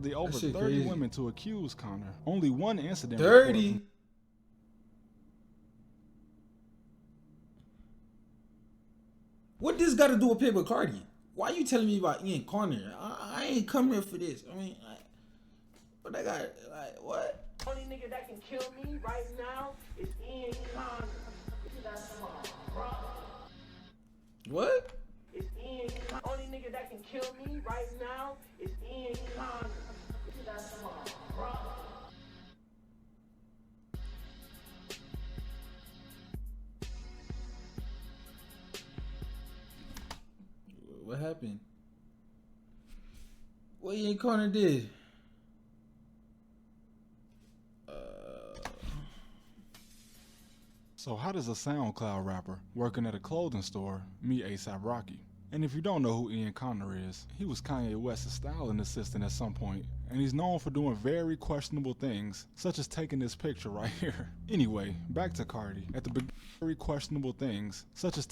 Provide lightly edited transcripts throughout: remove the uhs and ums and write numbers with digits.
the over 30 crazy. women to accuse Connor, only one incident 30? What this got to do with Playboi Carti? Why you telling me about Ian Connor? I ain't come here for this. I mean, but I got, like, what? Only nigga that can kill me right now is Ian Connor. That's my brother. What? It's Ian Connor. Only nigga that can kill me right now is Ian Connor. That's my brother. What happened? What Ian Connor did? So how does a SoundCloud rapper working at a clothing store meet A$AP Rocky? And if you don't know who Ian Connor is, he was Kanye West's styling assistant at some point, and he's known for doing very questionable things, such as taking this picture right here. Anyway, back to Carti. At the beginning, very questionable things, such as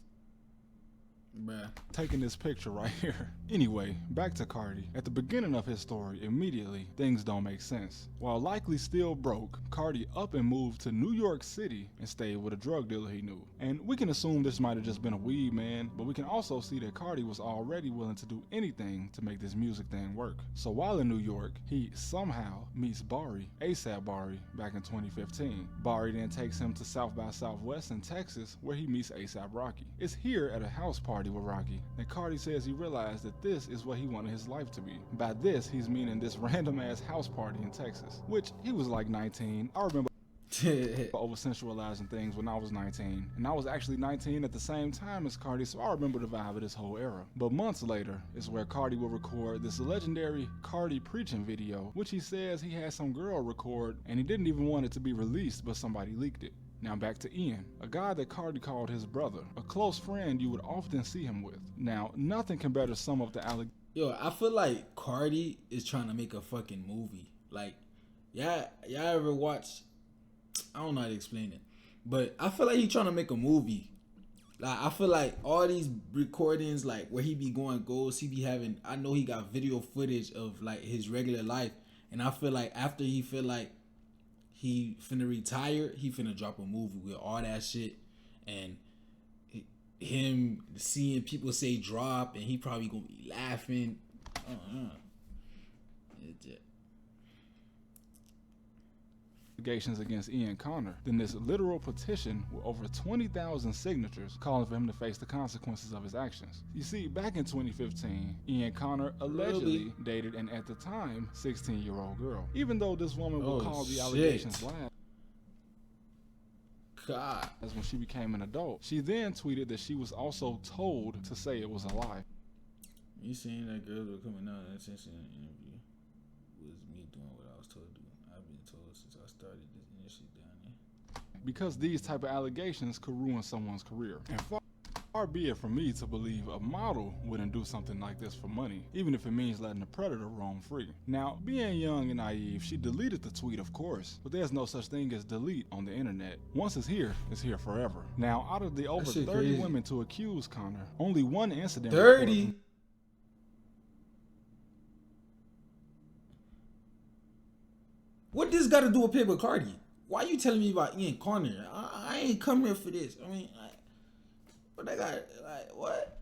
taking this picture right here. Anyway, back to Carti. At the beginning of his story, immediately, things don't make sense. While likely still broke, Carti up and moved to New York City and stayed with a drug dealer he knew. And we can assume this might have just been a weed man, but we can also see that Carti was already willing to do anything to make this music thing work. So while in New York, he somehow meets Bari, A$AP Bari, back in 2015. Bari then takes him to South by Southwest in Texas, where he meets A$AP Rocky. It's here at a house party with Rocky that Carti says he realized that this is what he wanted his life to be. By this, he's meaning this random ass house party in Texas, which he was like 19. I remember over sensualizing things when I was 19, and I was actually 19 at the same time as Carti, so I remember the vibe of this whole era. But months later is where Carti will record this legendary Carti preaching video, which he says he had some girl record and he didn't even want it to be released, but somebody leaked it. Now back to Ian, a guy that Carti called his brother, a close friend you would often see him with. Now, nothing can better sum up the allegations. Yo, I feel like Carti is trying to make a fucking movie. Like, y'all ever watch? I don't know how to explain it, but I feel like he's trying to make a movie. Like, I feel like all these recordings, like where he be going goals, he be having. I know he got video footage of like his regular life, and I feel like after he feel like he finna retire, he finna drop a movie with all that shit, and him seeing people say drop, and he probably gonna be laughing. Allegations against Ian Connor, then this literal petition with over 20,000 signatures calling for him to face the consequences of his actions. You see, back in 2015, Ian Connor allegedly dated an at the time 16-year-old girl. Even though this woman will call the allegations lies, as when she became an adult, she then tweeted that she was also told to say it was a lie. You seen that girls were coming out and attention in the interview was me doing what I was told to do. I've been told since I started this initiative down there. Because these type of allegations could ruin someone's career. And far be it from me to believe a model wouldn't do something like this for money, even if it means letting the predator roam free. Now, being young and naive, she deleted the tweet, of course, but there's no such thing as delete on the internet. Once it's here forever. Now, out of the over 30 crazy. women to accuse Connor, only one incident 30? What this got to do with Playboi Carti? Why you telling me about Ian Connor? I ain't come here for this. I mean, but I got, like, what?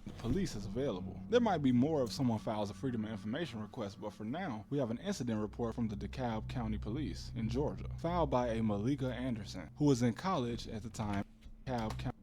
The police is available. There might be more if someone files a Freedom of Information request, but for now, we have an incident report from the DeKalb County Police in Georgia, filed by a Malika Anderson, who was in college at the time. DeKalb County.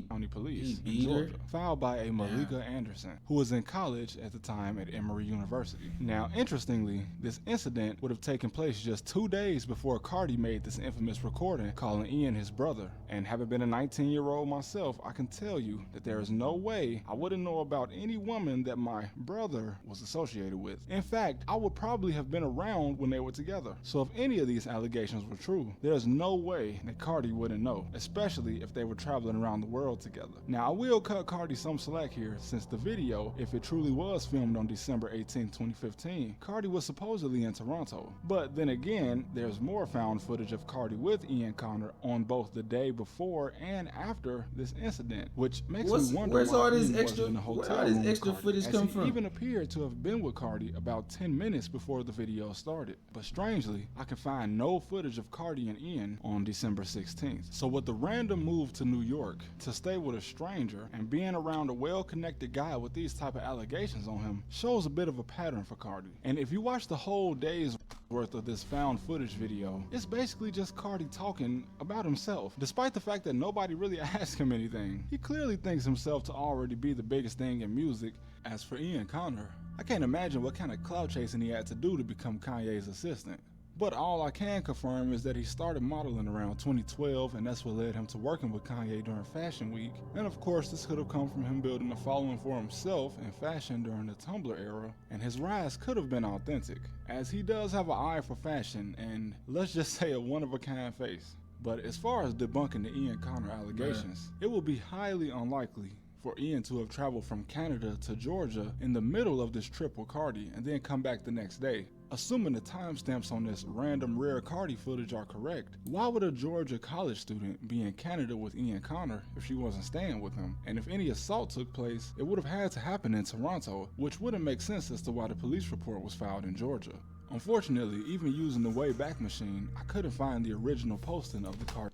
County Police in Georgia, filed by a Malika Anderson, who was in college at the time at Emory University. Now, interestingly, this incident would have taken place just 2 days before Carti made this infamous recording calling Ian his brother. And having been a 19-year-old myself, I can tell you that there is no way I wouldn't know about any woman that my brother was associated with. In fact, I would probably have been around when they were together. So if any of these allegations were true, there's no way that Carti wouldn't know, especially if they were traveling around the world together. Now, I will cut Carti some slack here, since the video, if it truly was filmed on December 18, 2015, Carti was supposedly in Toronto. But then again, there's more found footage of Carti with Ian Connor on both the day before and after this incident, which makes me wonder where's why all this Ian extra, wasn't in the hotel where all this room with extra Carti, footage as come he from? even appeared to have been with Carti about 10 minutes before the video started. But strangely, I can find no footage of Carti and Ian on December 16th. So with the random move to New York to stay with a stranger and being around a well-connected guy with these type of allegations on him shows a bit of a pattern for Carti. And if you watch the whole day's worth of this found footage video, it's basically just Carti talking about himself. Despite the fact that nobody really asked him anything, he clearly thinks himself to already be the biggest thing in music. As for Ian Connor, I can't imagine what kind of clout chasing he had to do to become Kanye's assistant. But all I can confirm is that he started modeling around 2012, and that's what led him to working with Kanye during Fashion Week. And of course, this could have come from him building a following for himself in fashion during the Tumblr era, and his rise could have been authentic, as he does have an eye for fashion and, let's just say, a one-of-a-kind face. But as far as debunking the Ian Connor allegations, it will be highly unlikely for Ian to have traveled from Canada to Georgia in the middle of this trip with Carti and then come back the next day. Assuming the timestamps on this random rare Carti footage are correct, why would a Georgia college student be in Canada with Ian Connor if she wasn't staying with him? And if any assault took place, it would have had to happen in Toronto, which wouldn't make sense as to why the police report was filed in Georgia. Unfortunately, even using the Wayback Machine, I couldn't find the original posting of the Carti.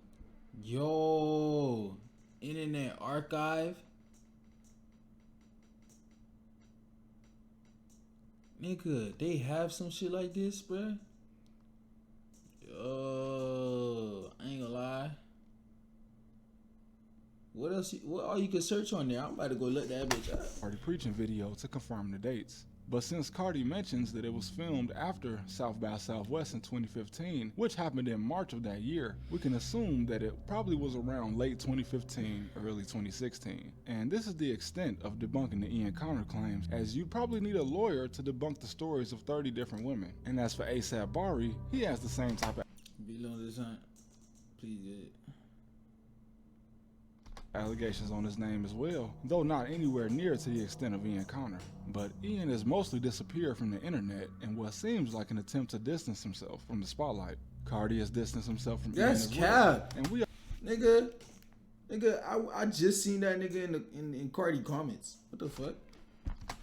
Yo, Internet Archive. Nigga, they have some shit like this, bruh. Yo, I ain't gonna lie. What else? What all you can search on there? I'm about to go look that bitch up. Carti preaching video to confirm the dates. But since Carti mentions that it was filmed after South by Southwest in 2015, which happened in March of that year, we can assume that it probably was around late 2015, early 2016. And this is the extent of debunking the Ian Connor claims, as you'd probably need a lawyer to debunk the stories of 30 different women. And as for A$AP Bari, he has the same type of Below this hunt, please get it. allegations on his name as well, though not anywhere near to the extent of Ian Connor. But Ian has mostly disappeared from the internet in what seems like an attempt to distance himself from the spotlight. Carti has distanced himself from That's Ian as well. cap. And we Nigga, I just seen that nigga in Carti comments. What the fuck?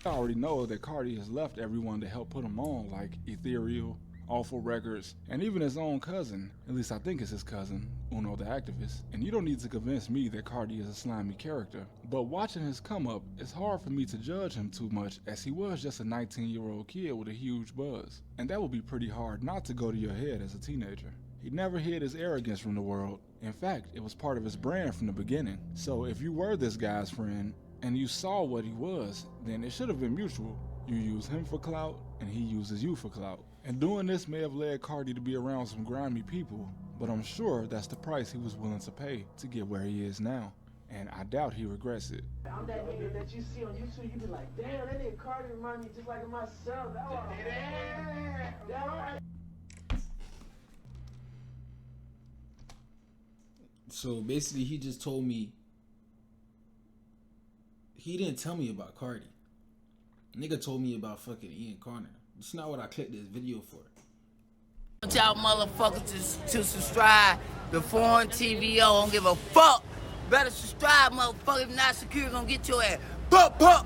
already know that Carti has left everyone to help put him on, like Ethereal, Awful Records, and even his own cousin, at least I think it's his cousin, Uno the activist. And you don't need to convince me that Carti is a slimy character, but watching his come up, it's hard for me to judge him too much, as he was just a 19-year-old kid with a huge buzz. And that would be pretty hard not to go to your head as a teenager. He never hid his arrogance from the world. In fact, it was part of his brand from the beginning. So if you were this guy's friend, and you saw what he was, then it should have been mutual. You use him for clout, and he uses you for clout. And doing this may have led Carti to be around some grimy people, but I'm sure that's the price he was willing to pay to get where he is now. And I doubt he regrets it. I'm that nigga that you see on YouTube, you be like, damn, that nigga Carti remind me just like of myself. That was So basically, he just told me. He didn't tell me about Carti. Nigga told me about fucking Ian Connor. That's not what I clicked this video for. Want y'all motherfuckers to subscribe to Foreign TVO. Don't give a fuck. Better subscribe, motherfucker. If not, security gonna get your ass. Pup, pup.